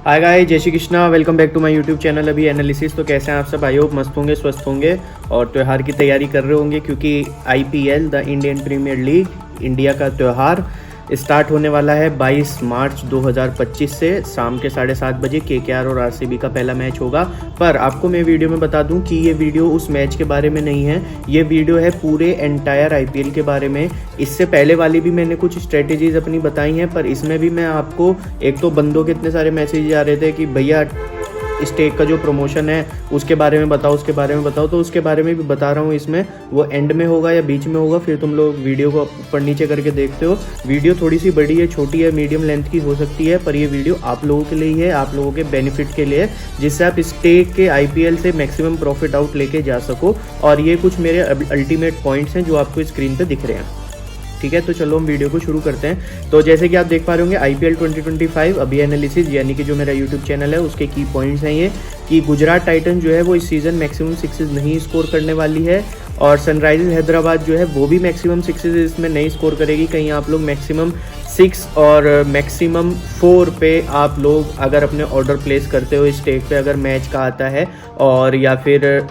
Hi guys, Jai Shri Krishna. Welcome back to my YouTube channel Abhi analysis. तो कैसे हैं आप सब? आई होप मस्त होंगे, स्वस्थ होंगे और त्यौहार की तैयारी कर रहे होंगे, क्योंकि IPL the Indian Premier League India का त्यौहार स्टार्ट होने वाला है 22 मार्च 2025 से शाम के 7:30 बजे केकेआर और आरसीबी का पहला मैच होगा। पर आपको मैं वीडियो में बता दूं कि ये वीडियो उस मैच के बारे में नहीं है, ये वीडियो है पूरे एंटायर आईपीएल के बारे में। इससे पहले वाली भी मैंने कुछ स्ट्रेटेजीज अपनी बताई हैं, पर इसमें भी मैं आपको, एक तो बंदों के इतने सारे मैसेज आ रहे थे कि भैया स्टेक का जो प्रमोशन है उसके बारे में बताओ, उसके बारे में बताओ, तो उसके बारे में भी बता रहा हूँ। इसमें वो एंड में होगा या बीच में होगा, फिर तुम लोग वीडियो को ऊपर नीचे करके देखते हो। वीडियो थोड़ी सी बड़ी है, छोटी है, मीडियम लेंथ की हो सकती है, पर ये वीडियो आप लोगों के लिए ही है, आप लोगों के बेनिफिट के लिए, जिससे आप स्टेक के आईपीएल से मैक्सिमम प्रॉफिट आउट लेके जा सको। और ये कुछ मेरे अल्टीमेट पॉइंट्स हैं जो आपको स्क्रीन पर दिख रहे हैं। ठीक है, तो चलो हम वीडियो को शुरू करते हैं। तो जैसे कि आप देख पा रहे होंगे, आईपीएल 2025 अभी एनालिसिस यानी कि जो मेरा यूट्यूब चैनल है उसके की पॉइंट्स हैं ये, कि गुजरात टाइटन जो है वो इस सीज़न मैक्सिमम सिक्सेस नहीं स्कोर करने वाली है, और सनराइजर्स हैदराबाद जो है वो भी मैक्सिमम सिक्सेस इसमें नहीं स्कोर करेगी। कहीं आप लोग मैक्सिमम 6 और मैक्सिमम 4 पे आप लोग अगर अपने ऑर्डर प्लेस करते हो स्टेक पे, अगर मैच का आता है, और या फिर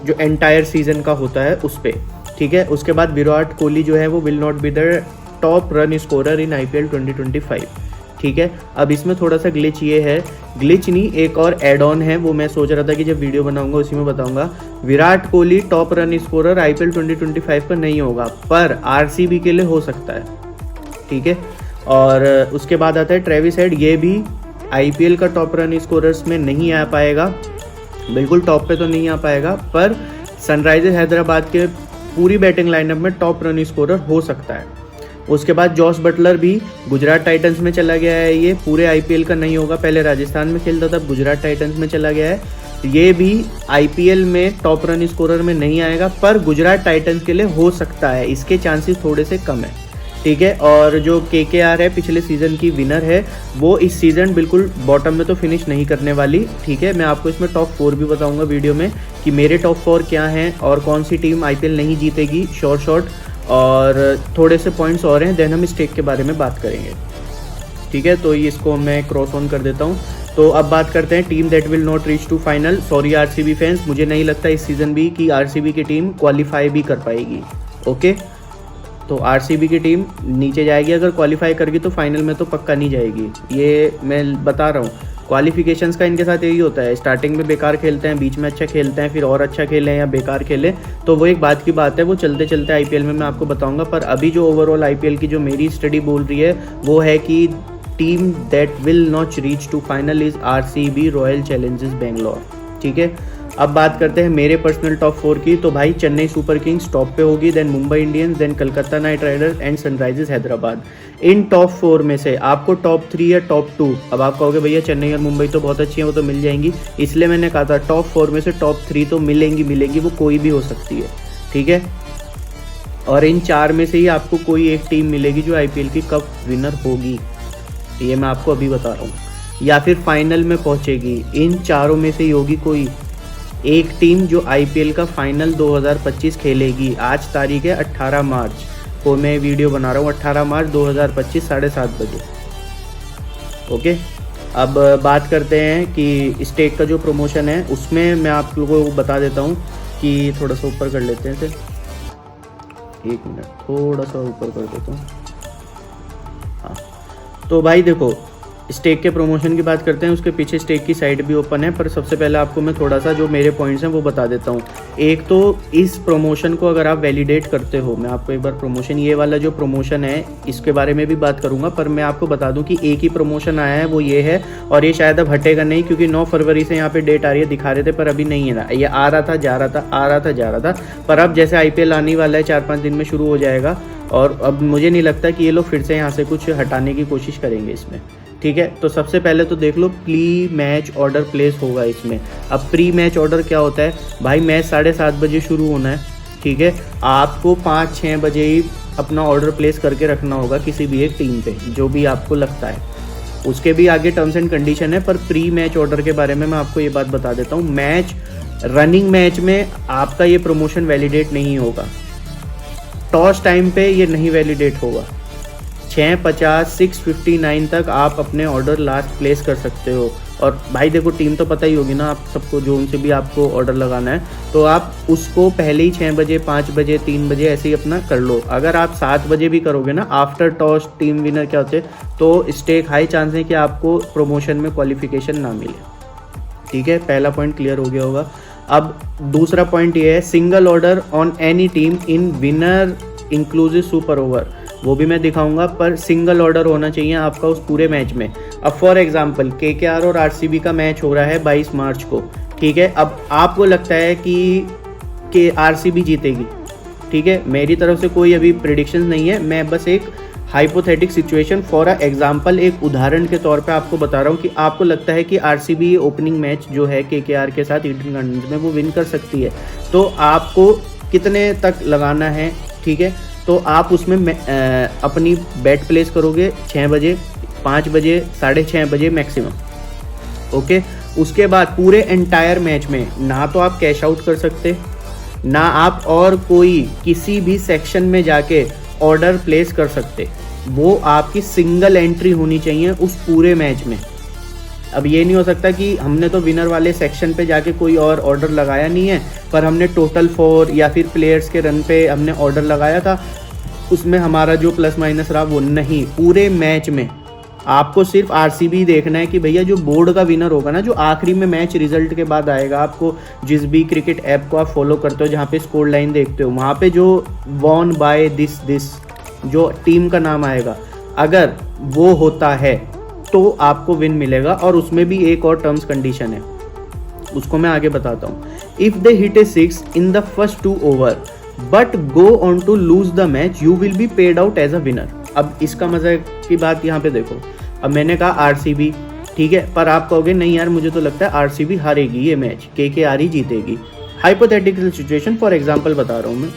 जो एंटायर सीजन का होता है उस पर। ठीक है, उसके बाद विराट कोहली जो है वो will not be the top run scorer in IPL 2025। ठीक है, अब इसमें थोड़ा सा ग्लिच ये है, ग्लिच नहीं एक और एड ऑन है, वो मैं सोच रहा था कि जब वीडियो बनाऊंगा उसी में बताऊंगा। Virat Kohli top run scorer IPL 2025 पर नहीं होगा, पर आरसीबी के लिए हो सकता है। ठीक है, और उसके बाद आता है ट्रेविस हेड, ये भी आईपीएल का टॉप रन स्कोरर्स में नहीं आ पाएगा, बिल्कुल टॉप पे तो नहीं आ पाएगा, पर सनराइजर्स हैदराबाद के पूरी बैटिंग लाइनअप में टॉप रन स्कोरर हो सकता है। उसके बाद जॉस बटलर भी गुजरात टाइटंस में चला गया है, ये पूरे आईपीएल का नहीं होगा, पहले राजस्थान में खेलता था, गुजरात टाइटंस में चला गया है, ये भी आईपीएल में टॉप रन स्कोरर में नहीं आएगा, पर गुजरात टाइटंस के लिए हो सकता है, इसके चांसेस थोड़े से कम है। ठीक है, और जो केकेआर है पिछले सीजन की विनर है, वो इस सीजन बिल्कुल बॉटम में तो फिनिश नहीं करने वाली। ठीक है, मैं आपको इसमें टॉप 4 भी बताऊंगा वीडियो में कि मेरे टॉप 4 क्या हैं और कौन सी टीम आईपीएल नहीं जीतेगी, शॉर्ट और थोड़े से पॉइंट्स और हैं, देन हम स्टेक के बारे में बात करेंगे। ठीक है, तो इसको मैं क्रॉस ऑन कर देता हूँ। तो अब बात करते हैं team that will not reach to final. Sorry RCB fans, मुझे नहीं लगता इस सीजन भी कि आरसीबी की टीम क्वालिफाई भी कर पाएगी। ओके, तो आरसीबी की टीम नीचे जाएगी, अगर क्वालिफाई करेगी तो फाइनल में तो पक्का नहीं जाएगी, ये मैं बता रहा हूँ। क्वालिफिकेशंस का इनके साथ यही होता है, स्टार्टिंग में बेकार खेलते हैं, बीच में अच्छा खेलते हैं, फिर और अच्छा खेलें या बेकार खेलें, तो वो एक बात की बात है, वो चलते चलते आईपीएल में मैं आपको बताऊंगा। पर अभी जो ओवरऑल आईपीएल की जो मेरी स्टडी बोल रही है वो है कि team that will not reach to final is RCB Royal Challengers Bangalore. ठीक है, अब बात करते हैं मेरे पर्सनल टॉप 4 की। तो भाई चेन्नई सुपर किंग्स टॉप पे होगी, then Mumbai Indians, then Calcutta knight riders and sunrisers Hyderabad. इन टॉप 4 में से आपको टॉप 3 या टॉप 2, अब आप कहोगे भैया चेन्नई और मुंबई तो बहुत अच्छी हैं, वो तो मिल जाएंगी, इसलिए मैंने कहा था टॉप 4 में से टॉप 3 तो मिलेंगी, वो कोई भी हो सकती है। ठीक है, और इन 4 में से ही आपको कोई एक टीम मिलेगी जो आईपीएल की कप विनर होगी, ये मैं आपको अभी बता रहा हूँ, या फिर फाइनल में पहुंचेगी। इन चारों में से ही होगी कोई एक टीम जो आईपीएल का फाइनल 2025 खेलेगी। आज तारीख है 18 मार्च को मैं वीडियो बना रहा हूँ, 18 मार्च 2025 7:30 बजे। ओके, अब बात करते हैं कि स्टेक का जो प्रमोशन है उसमें मैं आप लोगों को बता देता हूँ कि थोड़ा सा ऊपर कर लेते हैं, एक मिनट, थोड़ा सा ऊपर कर देता हूँ। हाँ, तो भाई देखो, स्टेक के प्रमोशन की बात करते हैं, उसके पीछे स्टेक की साइट भी ओपन है, पर सबसे पहले आपको मैं थोड़ा सा जो मेरे पॉइंट्स हैं वो बता देता हूँ। एक तो इस प्रमोशन को अगर आप वैलिडेट करते हो, मैं आपको एक बार प्रमोशन, ये वाला जो प्रमोशन है इसके बारे में भी बात करूँगा, पर मैं आपको बता दूँ कि एक ही प्रमोशन आया है, वो ये है, और ये शायद अब हटेगा नहीं, क्योंकि 9 फरवरी से यहाँ पे डेट आ रही है, दिखा रहे थे, पर अभी नहीं है ना, ये आ रहा था जा रहा था, आ रहा था जा रहा था, पर अब जैसे आईपीएल आने वाला है 4-5 दिन में शुरू हो जाएगा, और अब मुझे नहीं लगता कि ये लोग फिर से यहाँ से कुछ हटाने की कोशिश करेंगे इसमें। ठीक है, तो सबसे पहले तो देख लो, प्री मैच ऑर्डर प्लेस होगा इसमें। अब प्री मैच ऑर्डर क्या होता है भाई, मैच 7:30 बजे शुरू होना है। ठीक है, आपको 5-6 बजे ही अपना ऑर्डर प्लेस करके रखना होगा किसी भी एक टीम पे, जो भी आपको लगता है। उसके भी आगे टर्म्स एंड कंडीशन है, पर प्री मैच ऑर्डर के बारे में मैं आपको ये बात बता देता हूँ, मैच रनिंग मैच में आपका ये प्रमोशन वैलिडेट नहीं होगा, टॉस टाइम पे ये नहीं वैलिडेट होगा। 650 659 तक आप अपने ऑर्डर लास्ट प्लेस कर सकते हो। और भाई देखो टीम तो पता ही होगी ना आप सबको, जो उनसे भी आपको ऑर्डर लगाना है तो आप उसको पहले ही 6 बजे 5 बजे 3 बजे ऐसे ही अपना कर लो। अगर आप 7 बजे भी करोगे ना, आफ्टर टॉस टीम विनर क्या होते हैं, तो स्टेक हाई चांस है कि आपको प्रमोशन में क्वालिफिकेशन ना मिले। ठीक है, पहला पॉइंट क्लियर हो गया होगा। अब दूसरा पॉइंट ये है, single order on any team in winner inclusive super over, वो भी मैं दिखाऊंगा, पर सिंगल ऑर्डर होना चाहिए आपका उस पूरे मैच में। अब फॉर एग्जांपल केकेआर और आरसीबी का मैच हो रहा है 22 मार्च को, ठीक है। अब आपको लगता है कि आरसीबी जीतेगी, ठीक है, मेरी तरफ से कोई अभी प्रेडिक्शन नहीं है, मैं बस एक hypothetic situation for a example, एक उदाहरण के तौर पे आपको बता रहा हूँ कि आपको लगता है कि आरसीबी ओपनिंग मैच जो है केकेआर के साथ ईडन गार्डन्स में वो विन कर सकती है, तो आपको कितने तक लगाना है, ठीक है। तो आप उसमें अपनी बेट प्लेस करोगे 6 बजे 5 बजे 6:30 बजे मैक्सिमम, ओके। उसके बाद पूरे एंटायर मैच में ना तो आप कैश आउट कर सकते, ना आप और कोई किसी भी सेक्शन में जाके ऑर्डर प्लेस कर सकते, वो आपकी सिंगल एंट्री होनी चाहिए उस पूरे मैच में। अब ये नहीं हो सकता कि हमने तो विनर वाले सेक्शन पे जाके कोई और ऑर्डर लगाया नहीं है, पर हमने टोटल 4 या फिर प्लेयर्स के रन पे हमने ऑर्डर लगाया था, उसमें हमारा जो प्लस माइनस रहा वो नहीं। पूरे मैच में आपको सिर्फ आरसीबी देखना है कि भैया जो बोर्ड का विनर होगा ना, जो आखिरी में मैच रिजल्ट के बाद आएगा, आपको जिस भी क्रिकेट ऐप को आप फॉलो करते हो जहाँ पे स्कोर लाइन देखते हो, वहाँ पे जो वॉन बाय दिस जो टीम का नाम आएगा, अगर वो होता है तो आपको विन मिलेगा। और उसमें भी एक और टर्म्स कंडीशन है, उसको मैं आगे बताता हूँ। If they hit a 6 in the first 2 over but go on to lose the match you will be paid out as a winner. अब इसका मजा की बात यहाँ पे देखो, अब मैंने कहा आरसीबी, ठीक है, पर आप कहोगे नहीं यार मुझे तो लगता है आरसीबी हारेगी ये मैच, केकेआर ही जीतेगी। हाइपोथेटिकल सिचुएशन फॉर एग्जांपल बता रहा हूँ मैं।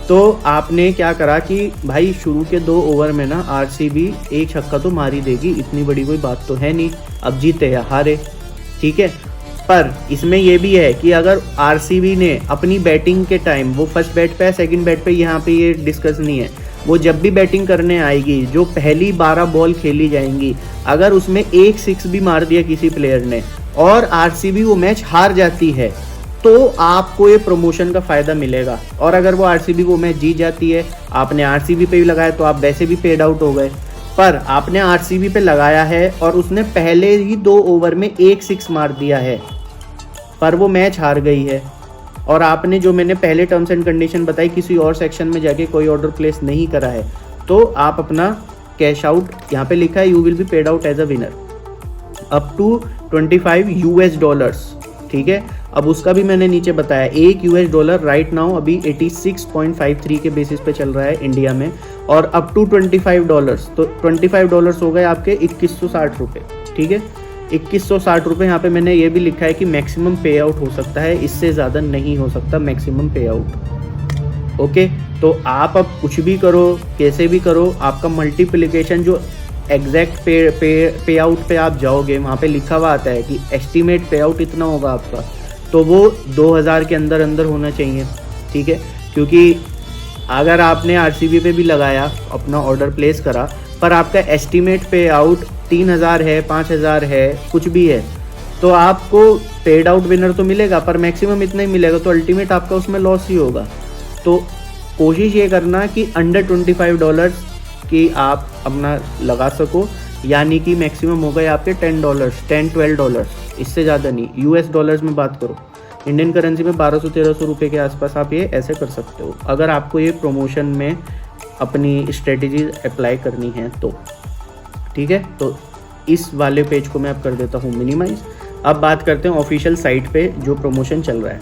तो आपने क्या करा कि भाई शुरू के 2 ओवर में ना आरसीबी एक छक्का तो मार ही देगी, इतनी बड़ी कोई बात तो है नहीं, अब जीते या हारे, ठीक है। पर इसमें यह भी है कि अगर आरसीबी ने अपनी बैटिंग के टाइम, वो फर्स्ट बैट पे है सेकंड बैट पे, यहाँ पे ये डिस्कस नहीं है, वो जब भी बैटिंग करने आएगी, जो पहली 12 बॉल खेली जाएंगी, अगर उसमें एक 6 भी मार दिया किसी प्लेयर ने और आरसीबी वो मैच हार जाती है, तो आपको ये प्रमोशन का फायदा मिलेगा। और अगर वो आरसीबी वो मैच जीत जाती है, आपने आरसीबी पे भी लगाया तो आप वैसे भी पेड आउट हो गए, पर आपने आरसीबी पे लगाया है और उसने पहले ही 2 ओवर में एक 6 मार दिया है, पर वो मैच हार गई है, और आपने जो मैंने पहले टर्म्स एंड कंडीशन बताई किसी और सेक्शन में जाके कोई ऑर्डर प्लेस नहीं करा है, तो आप अपना कैश आउट, यहाँ पे लिखा है you will be paid out as a winner up to $25, ठीक है। अब उसका भी मैंने नीचे बताया, $1 राइट नाउ अभी 86.53 के बेसिस पे चल रहा है इंडिया में, और अप टू $25, तो $25 हो गए आपके 2160 रुपये, ठीक है। 2160 रुपये, यहाँ पे मैंने ये भी लिखा है कि मैक्सिमम पे आउट हो सकता है, इससे ज़्यादा नहीं हो सकता मैक्सिमम पे आउट, ओके। तो आप अब कुछ भी करो, कैसे भी करो, आपका मल्टीप्लिकेशन जो एग्जैक्ट पे आउट पे आप जाओगे, वहाँ पे लिखा हुआ आता है कि एस्टीमेट पे आउट इतना होगा आपका, तो वो 2000 के अंदर अंदर होना चाहिए, ठीक है। क्योंकि अगर आपने आरसीबी पे भी लगाया, अपना ऑर्डर प्लेस करा, पर आपका एस्टीमेट पे आउट 3000 है, 5000 है, कुछ भी है, तो आपको पेड आउट विनर तो मिलेगा पर मैक्सिमम इतना ही मिलेगा, तो अल्टीमेट आपका उसमें लॉस ही होगा। तो कोशिश ये करना कि अंडर $25 की आप अपना लगा सको, यानी कि मैक्सिमम हो गए आपके $10-12, इससे ज़्यादा नहीं। यूएस डॉलर्स में बात करो, इंडियन करेंसी में 1200-1300 रुपये के आसपास आप ये ऐसे कर सकते हो, अगर आपको ये प्रमोशन में अपनी स्ट्रेटजीज अप्लाई करनी है तो, ठीक है। तो इस वाले पेज को मैं अब कर देता हूँ मिनिमाइज। अब बात करते हैं ऑफिशियल साइट पे जो प्रमोशन चल रहा है।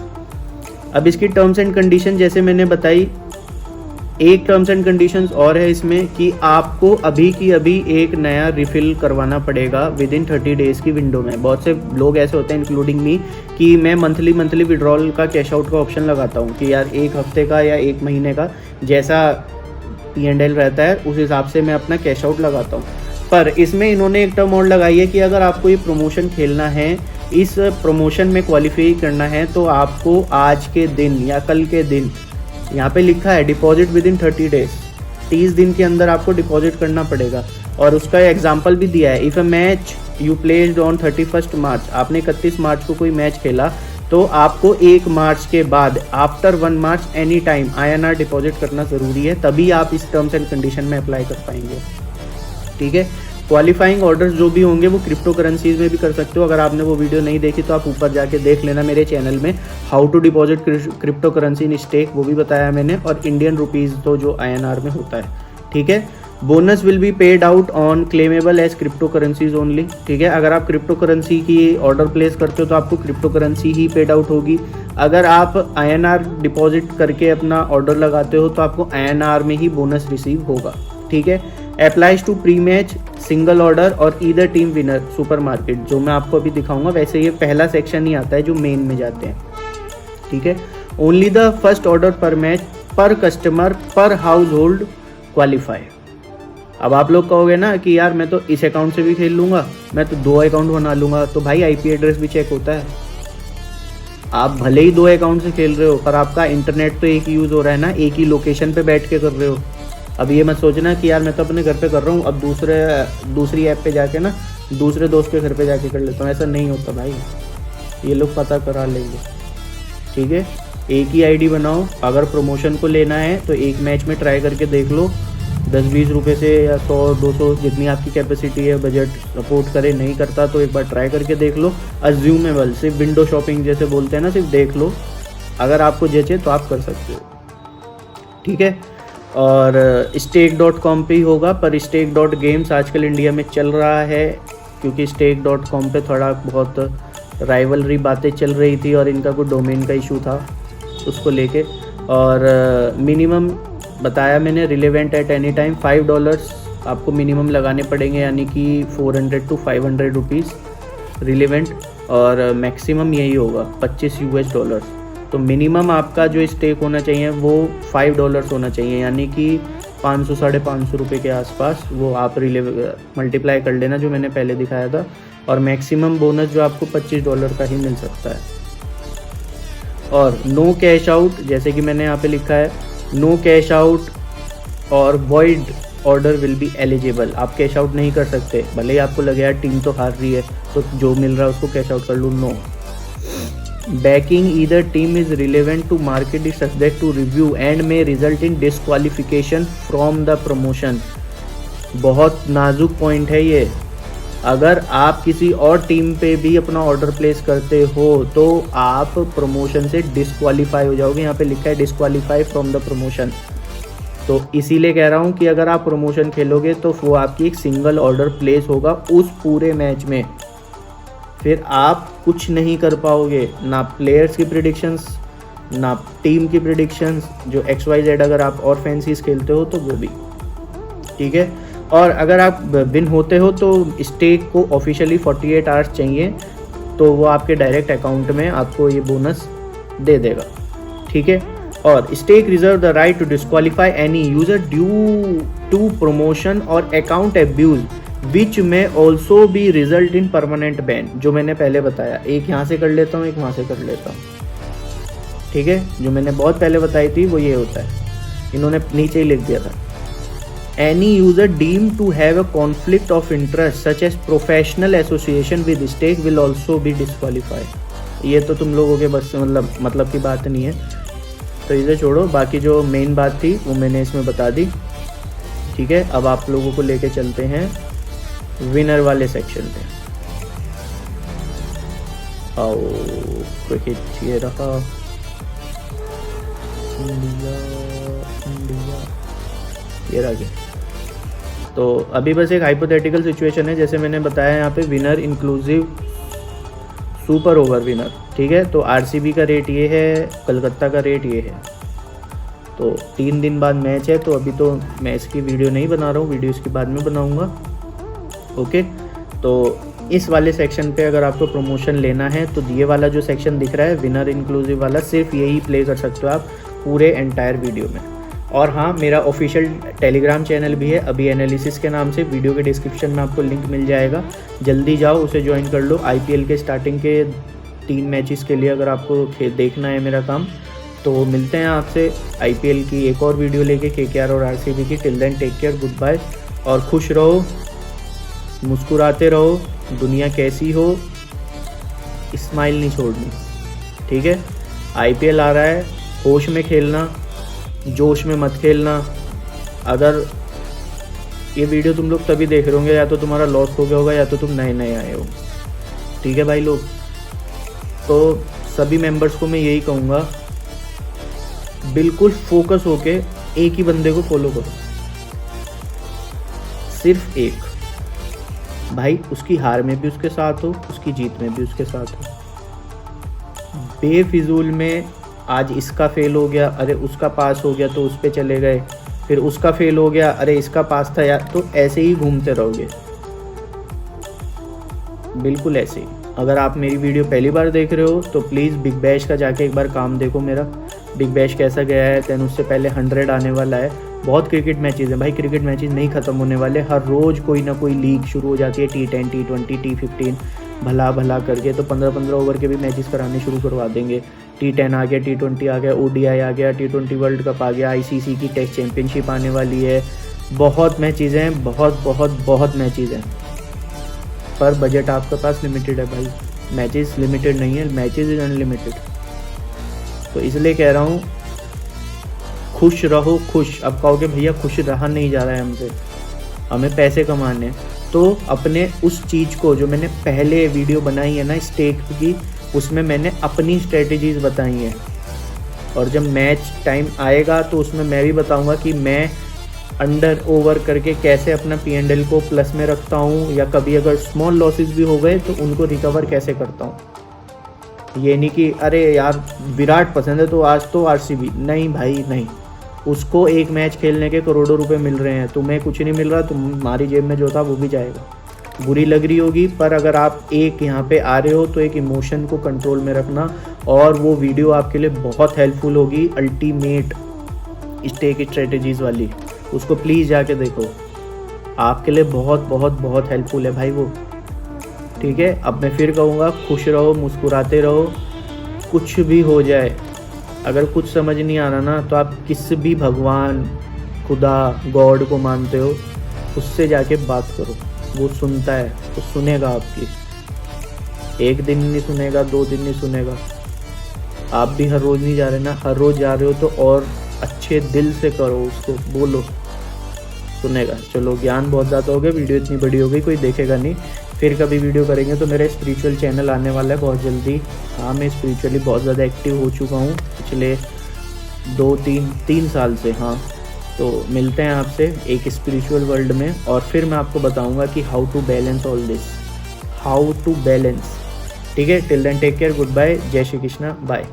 अब इसकी टर्म्स एंड कंडीशन जैसे मैंने बताई, एक टर्म्स एंड कंडीशंस और है इसमें कि आपको अभी की अभी एक नया रिफिल करवाना पड़ेगा विद इन 30 डेज़ की विंडो में। बहुत से लोग ऐसे होते हैं इंक्लूडिंग मी कि मैं मंथली विड्रॉल का कैश आउट का ऑप्शन लगाता हूँ कि यार 1 हफ्ते का या 1 महीने का जैसा P&L रहता है उस हिसाब से मैं अपना कैश आउट लगाता हूँ। पर इसमें इन्होंने एक टर्म और लगाई है कि अगर आपको ये प्रमोशन खेलना है, इस प्रमोशन में क्वालिफाई करना है, तो आपको आज के दिन या कल के दिन, यहाँ पे लिखा है डिपॉजिट विद इन 30 डेज, 30 दिन के अंदर आपको डिपॉजिट करना पड़ेगा। और उसका एग्जाम्पल भी दिया है, if a match you placed on 31 मार्च, आपने 31 मार्च को कोई मैच खेला तो आपको 1 मार्च के बाद आफ्टर 1 मार्च एनी टाइम INR डिपॉजिट करना ज़रूरी है, तभी आप इस टर्म्स एंड कंडीशन में अप्लाई कर पाएंगे। ठीक है, क्वालिफाइंग ऑर्डर्स जो भी होंगे वो क्रिप्टो करेंसीज में भी कर सकते हो। अगर आपने वो वीडियो नहीं देखी तो आप ऊपर जाके देख लेना मेरे चैनल में, how to deposit crypto currency in Stake, वो भी बताया मैंने, और इंडियन रुपीज़ तो जो INR में होता है। ठीक है, bonus will be paid out on claimable as cryptocurrencies only. ठीक है, अगर आप क्रिप्टो करेंसी की ऑर्डर प्लेस करते हो तो आपको क्रिप्टो करेंसी ही पेड आउट होगी। अगर आप INR डिपॉजिट करके अपना ऑर्डर लगाते हो तो आपको INR में ही बोनस रिसीव होगा। ठीक है, applies to pre match single order और ईदर टीम विनर सुपरमार्केट, जो मैं आपको अभी दिखाऊंगा। वैसे ये पहला सेक्शन ही आता है जो मेन में जाते हैं। ठीक है, ओनली द फर्स्ट ऑर्डर पर मैच पर कस्टमर पर हाउस होल्ड क्वालिफाई। अब आप लोग कहोगे ना कि यार मैं तो इस अकाउंट से भी खेल लूँगा, मैं तो 2 अकाउंट बना लूँगा, तो भाई IP एड्रेस भी चेक होता है। आप भले ही 2 अकाउंट से खेल रहे हो पर आपका इंटरनेट तो एक ही यूज़ हो रहा है ना, एक ही लोकेशन पे बैठ के कर रहे हो। अब ये मत सोचना कि यार मैं तो अपने घर पे कर रहा हूँ, अब दूसरी ऐप पे जाके ना दूसरे दोस्त के घर पे जाके कर लेता हूँ, ऐसा नहीं होता भाई, ये लोग पता करा लेंगे। ठीक है, एक ही ID बनाओ। अगर प्रमोशन को लेना है तो एक मैच में ट्राई करके देख लो, 10-20 रुपये से या 100-200 जितनी आपकी कैपेसिटी है, बजट सपोर्ट करे, नहीं करता तो एक बार ट्राई करके देख लो। अज्यूमेबल, सिर्फ विंडो शॉपिंग जैसे बोलते हैं ना, सिर्फ देख लो, अगर आपको जचे तो आप कर सकते हो। ठीक है, और stake.com पे ही होगा, पर stake.games आजकल इंडिया में चल रहा है क्योंकि stake.com पे थोड़ा बहुत राइवलरी बातें चल रही थी और इनका कोई डोमेन का इशू था उसको लेके। और मिनिमम बताया मैंने, रिलेवेंट एट एनी टाइम $5 आपको मिनिमम लगाने पड़ेंगे, यानी कि 400 to 500 रुपीज़ रिलेवेंट, और मैक्सिमम यही होगा $25। तो मिनिमम आपका जो स्टेक होना चाहिए वो $5 होना चाहिए, यानी कि 500-550 रुपये के आसपास। वो आप मल्टीप्लाई कर लेना जो मैंने पहले दिखाया था, और मैक्सिमम बोनस जो आपको $25 का ही मिल सकता है। और नो कैश आउट, जैसे कि मैंने यहाँ पे लिखा है, नो कैश आउट और void order will be eligible. आप कैश आउट नहीं कर सकते, भले ही आपको लगे यार टीम तो हार रही है तो जो मिल रहा है उसको कैश आउट कर लूँ, no. Backing either team is relevant to market is subject to review and may result in disqualification from the promotion। बहुत नाजुक पॉइंट है ये। अगर आप किसी और टीम पे भी अपना ऑर्डर प्लेस करते हो तो आप प्रमोशन से डिस्क्वालीफाई हो जाओगे। यहाँ पे लिखा है डिस्क्वालीफाई फ्रॉम द प्रमोशन। तो इसीलिए कह रहा हूँ कि अगर आप प्रमोशन खेलोगे तो वो आपकी एक सिंगल ऑर्डर प्लेस होगा उस पूरे मैच में, फिर आप कुछ नहीं कर पाओगे, ना प्लेयर्स की प्रेडिक्शंस ना टीम की प्रेडिक्शंस, जो XYZ अगर आप और फैंसीज खेलते हो तो वो भी। ठीक है, और अगर आप विन होते हो तो स्टेक को ऑफिशियली 48 आवर्स चाहिए, तो वो आपके डायरेक्ट अकाउंट में आपको ये बोनस दे देगा। ठीक है, और Stake reserve the right to disqualify any user due to promotion or account abuse which may also be result in permanent ban, जो मैंने पहले बताया। एक यहाँ से कर लेता हूँ, एक वहाँ से कर लेता हूँ। ठीक है, जो मैंने बहुत पहले बताई थी वो ये होता है, इन्होंने नीचे ही लिख दिया था। Any user deem to have a conflict of interest such as professional association with Stake will also be disqualified. ये तो तुम लोगों के बस मतलब की बात नहीं है, तो इसे छोड़ो। बाकी जो मेन बात थी वो मैंने इसमें बता दी। ठीक है, अब आप लोगों को लेके चलते हैं विनर वाले सेक्शन पे। आओ क्रिकेट, ये रहा इंडिया, ये रहा गया। तो अभी बस एक हाइपोथेटिकल सिचुएशन है, जैसे मैंने बताया यहाँ पे winner inclusive super over winner. ठीक है, तो RCB का रेट ये है, कलकत्ता का रेट ये है। तो 3 दिन बाद मैच है, तो अभी तो मैं इसकी वीडियो नहीं बना रहा हूँ, वीडियो इसके बाद में बनाऊँगा। ओके, तो इस वाले सेक्शन पे अगर आपको प्रमोशन लेना है तो ये वाला जो सेक्शन दिख रहा है विनर इंक्लूसिव वाला, सिर्फ यही प्ले कर सकते हो आप पूरे एंटायर वीडियो में। और हाँ, मेरा ऑफिशियल टेलीग्राम चैनल भी है अभी एनालिसिस के नाम से, वीडियो के डिस्क्रिप्शन में आपको लिंक मिल जाएगा, जल्दी जाओ उसे ज्वाइन कर लो। IPL के स्टार्टिंग के 3 मैचेस के लिए अगर आपको देखना है मेरा काम, तो मिलते हैं आपसे IPL की एक और वीडियो लेके KKR और RCB की। Till then take care, goodbye, और खुश रहो, मुस्कुराते रहो, दुनिया कैसी हो स्माइल नहीं छोड़नी, ठीक है। IPL आ रहा है, होश में खेलना, जोश में मत खेलना। अगर ये वीडियो तुम लोग तभी देख रहे होंगे या तो तुम्हारा लॉस हो गया होगा या तो तुम नए नए आए हो, ठीक है भाई लोग। तो सभी मेंबर्स को मैं यही कहूँगा, बिल्कुल फोकस होके एक ही बंदे को फॉलो करो, सिर्फ एक। भाई उसकी हार में भी उसके साथ हो, उसकी जीत में भी उसके साथ हो। बेफिजूल में आज इसका फेल हो गया, अरे उसका पास हो गया तो उस पे चले गए, फिर उसका फेल हो गया, अरे इसका पास था यार, तो ऐसे ही घूमते रहोगे, बिल्कुल ऐसे ही। अगर आप मेरी वीडियो पहली बार देख रहे हो तो प्लीज़ बिग बैश का जाके एक बार काम देखो मेरा, बिग बैश कैसा गया है। दैन उससे पहले 100 आने वाला है। बहुत क्रिकेट मैचेस हैं भाई, क्रिकेट मैचेस नहीं ख़त्म होने वाले, हर रोज़ कोई ना कोई लीग शुरू हो जाती है, T10, T20, T15, भला भला करके तो 15-15 ओवर के भी मैचेस कराने शुरू करवा देंगे। T10 आ गया, T20 आ गया, ODI आ गया, T20 वर्ल्ड कप आ गया, ICC की टेस्ट चैम्पियनशिप आने वाली है, बहुत मैचेस हैं, बहुत मैचेस हैं। पर बजट आपके पास लिमिटेड है भाई, मैचेस लिमिटेड नहीं है, मैचेस इज अनलिमिटेड। तो इसलिए कह रहा हूँ, खुश रहो, खुश। अब कहोगे भैया खुश रहा नहीं जा रहा है हमसे, हमें पैसे कमाने हैं, तो अपने उस चीज़ को, जो मैंने पहले वीडियो बनाई है ना स्टेक की, उसमें मैंने अपनी स्ट्रेटजीज बताई हैं, और जब मैच टाइम आएगा तो उसमें मैं भी बताऊंगा कि मैं अंडर ओवर करके कैसे अपना P&L को प्लस में रखता हूँ, या कभी अगर स्मॉल लॉसेस भी हो गए तो उनको रिकवर कैसे करता हूँ। ये नहीं कि अरे यार विराट पसंद है तो आज तो RCB, नहीं भाई नहीं, उसको एक मैच खेलने के करोड़ों रुपए मिल रहे हैं, तुम्हें कुछ नहीं मिल रहा, तुम्हारी जेब में जो था वो भी जाएगा, बुरी लग रही होगी। पर अगर आप एक यहाँ पे आ रहे हो तो एक इमोशन को कंट्रोल में रखना, और वो वीडियो आपके लिए बहुत हेल्पफुल होगी, अल्टीमेट स्टेक स्ट्रेटजीज वाली, उसको प्लीज़ जाके देखो, आपके लिए बहुत हेल्पफुल है भाई वो, ठीक है। अब मैं फिर कहूँगा, खुश रहो, मुस्कुराते रहो, कुछ भी हो जाए। अगर कुछ समझ नहीं आ रहा ना, तो आप किस भी भगवान, खुदा, गॉड को मानते हो, उससे जाके बात करो, वो सुनता है, वो सुनेगा आपकी। एक दिन नहीं सुनेगा, 2 दिन नहीं सुनेगा। आप भी हर रोज़ नहीं जा रहे ना, हर रोज़ जा रहे हो तो और अच्छे दिल से करो, उसको बोलो, सुनेगा। चलो ज्ञान बहुत ज़्यादा हो गया, वीडियो इतनी बड़ी हो गई, कोई देखेगा नहीं। फिर कभी वीडियो करेंगे तो मेरा स्पिरिचुअल चैनल आने वाला है बहुत जल्दी। हाँ, मैं स्पिरिचुअली बहुत ज़्यादा एक्टिव हो चुका हूँ पिछले 2-3 साल से। हाँ, तो मिलते हैं आपसे एक स्पिरिचुअल वर्ल्ड में, और फिर मैं आपको बताऊँगा कि how to balance all this, how to balance, ठीक है। Till then take care, goodbye, जय श्री कृष्णा, बाय।